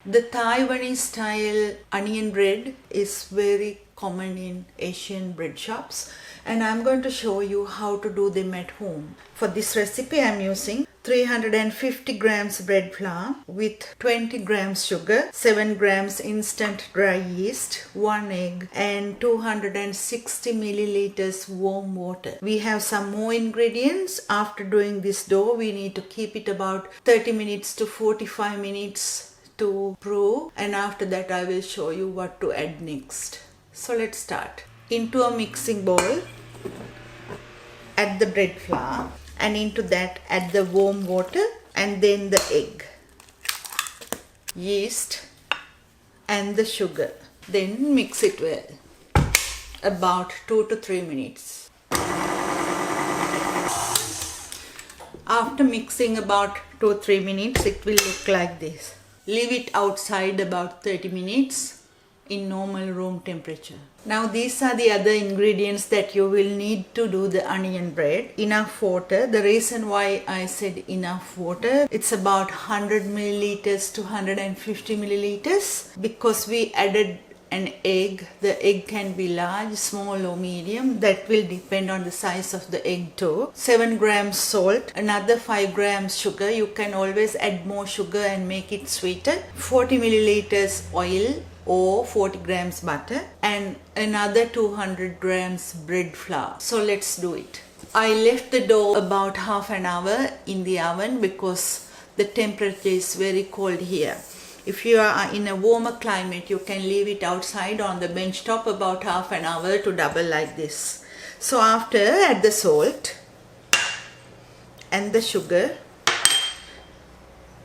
The Taiwanese style onion bread is very common in Asian bread shops, and I'm going to show you how to do them at home. For this recipe I'm using 350 grams bread flour with 20 grams sugar, 7 grams instant dry yeast, 1 egg and 260 milliliters warm water. We have some more ingredients. After doing this dough, we need to keep it about 30 minutes to 45 minutes to brew, and after that I will show you what to add next. So let's start. Into a mixing bowl, add the bread flour, and into that add the warm water and then the egg, yeast and the sugar. Then mix it well, about 2 to 3 minutes. After mixing about 2 to 3 minutes, it will look like this. Leave it outside about 30 minutes in normal room temperature. Now these are the other ingredients that you will need to do the onion bread. Enough water. The reason why I said enough water, it's about 100 milliliters to 150 milliliters because we added an egg. The egg can be large, small or medium. That will depend on the size of the egg too. 7 grams salt, another 5 grams sugar. You can always add more sugar and make it sweeter. 40 milliliters oil or 40 grams butter and another 200 grams bread flour. So let's do it. I left the dough about half an hour in the oven because the temperature is very cold here. If you are in a warmer climate, you can leave it outside on the bench top about half an hour to double like this. So after, add the salt and the sugar,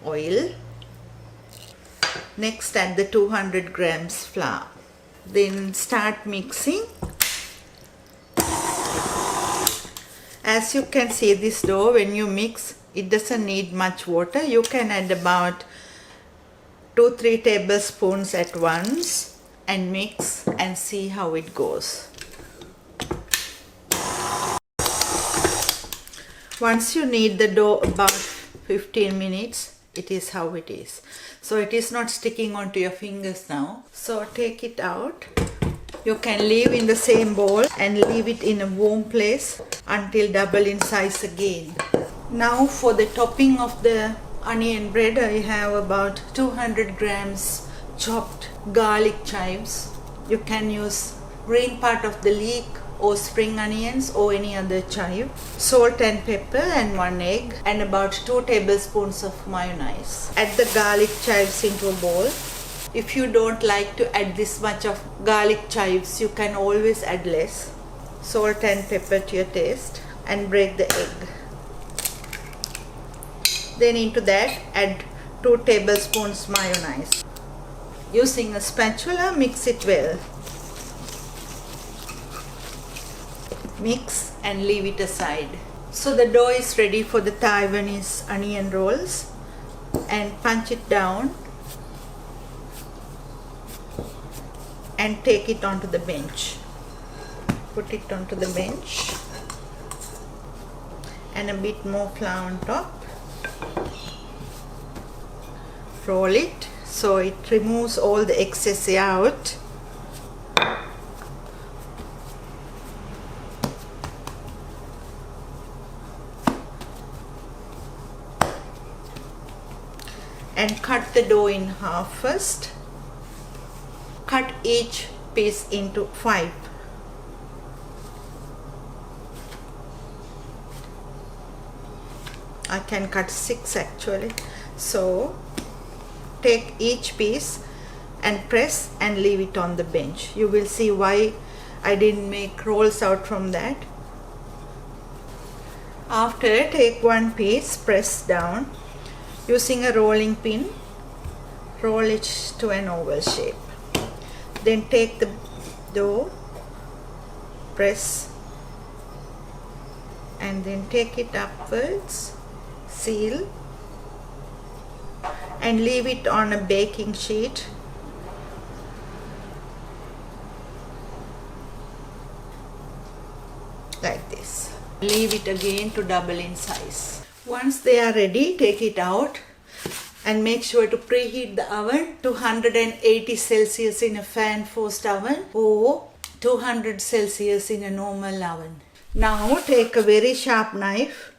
oil. Next add the 200 grams flour. Then start mixing. As you can see, this dough, when you mix, it doesn't need much water. You can add about 2-3 tablespoons at once and mix and see how it goes. Once you knead the dough about 15 minutes, it is how it is. So it is not sticking onto your fingers now. So take it out. You can leave in the same bowl and leave it in a warm place until double in size again. Now for the topping of the onion bread, I have about 200 grams chopped garlic chives. You can use green part of the leek or spring onions or any other chive. Salt and pepper and 1 egg and about 2 tablespoons of mayonnaise. Add the garlic chives into a bowl. If you don't like to add this much of garlic chives, you can always add less. Salt and pepper to your taste and break the egg. Then into that add 2 tablespoons mayonnaise. Using a spatula, mix it well. Mix and leave it aside. So the dough is ready for the Taiwanese onion rolls, and punch it down and take it onto the bench. Put it onto the bench and a bit more flour on top. Roll it so it removes all the excess out. And cut the dough in half first. Cut each piece into 5. I can cut 6 actually. So take each piece and press and leave it on the bench. You will see why I didn't make rolls out from that. After, take one piece, press down. Using a rolling pin, roll it to an oval shape. Then take the dough, press and then take it upwards, seal and leave it on a baking sheet. Like this. Leave it again to double in size. Once they are ready, take it out. And make sure to preheat the oven to 180 Celsius in a fan forced oven or 200 Celsius in a normal oven. Now take a very sharp knife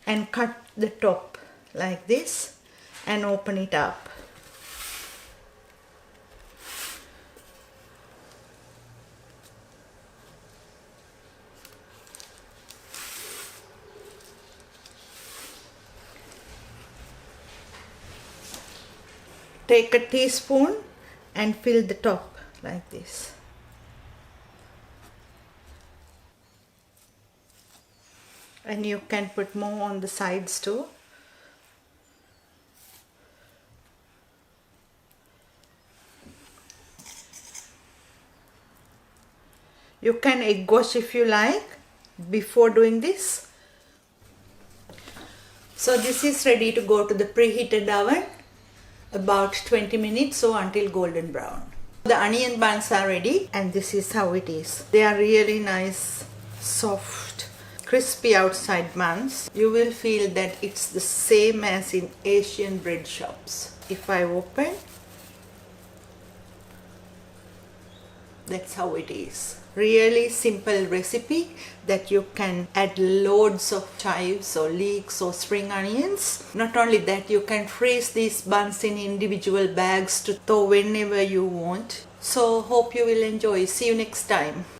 and cut the top like this and open it up. Take a teaspoon and fill the top like this. And you can put more on the sides too. You can egg wash if you like before doing this. So this is ready to go to the preheated oven about 20 minutes or until golden brown. The onion buns are ready and this is how it is. They are really nice, soft, crispy outside buns. You will feel that it's the same as in Asian bread shops. If I open, that's how it is. Really simple recipe that you can add loads of chives or leeks or spring onions. Not only that, you can freeze these buns in individual bags to thaw whenever you want. So hope you will enjoy. See you next time.